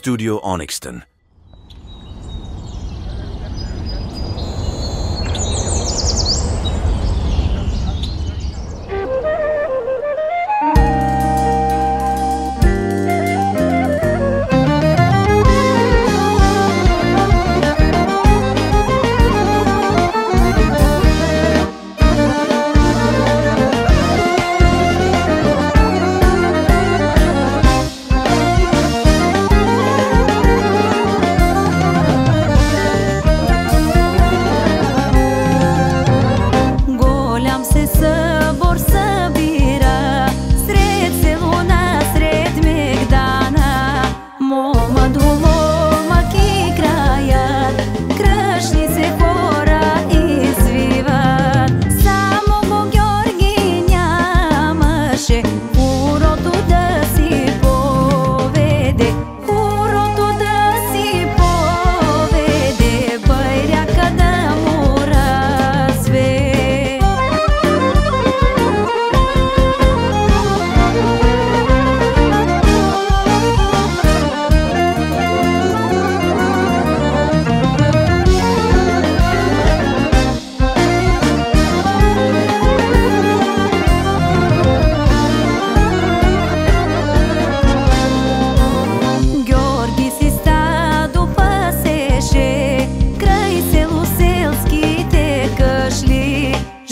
Studio Onyxton.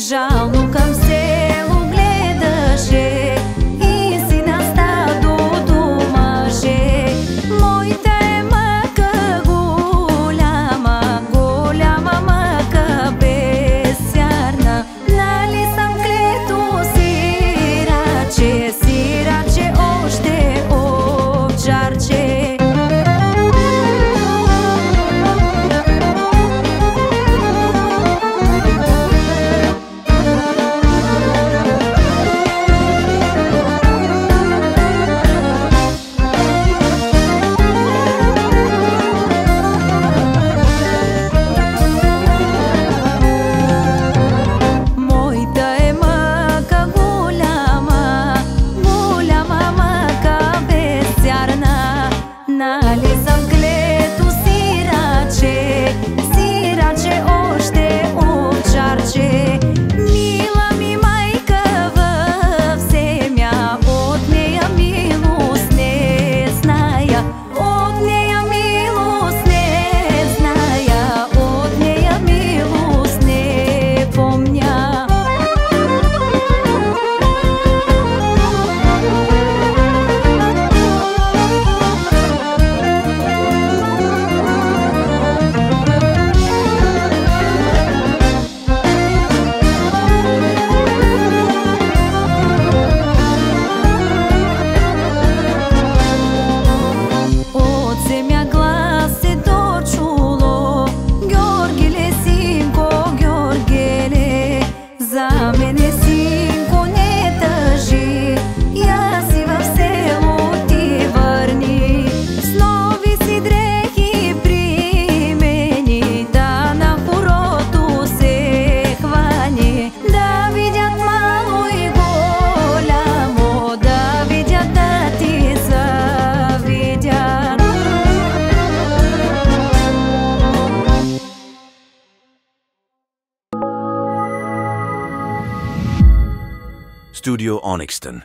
Жално към село гледаше и сина стадо домаше. Моята е мъка голяма, голяма мъка безсярна. Нали съм клето сираче, сираче още овчарче. Нали съм клето сираче, сираче още овчарче. Мила ми майка в земя, от нея милост не зная, от нея милост не зная, от нея милост не помня. За мене синко не тъжи, я си в село ти върни. С нови си дрехи примени, да на хорото се хвани. Да видят мало и голямо, да видят да ти завидят. Studio Onyxton.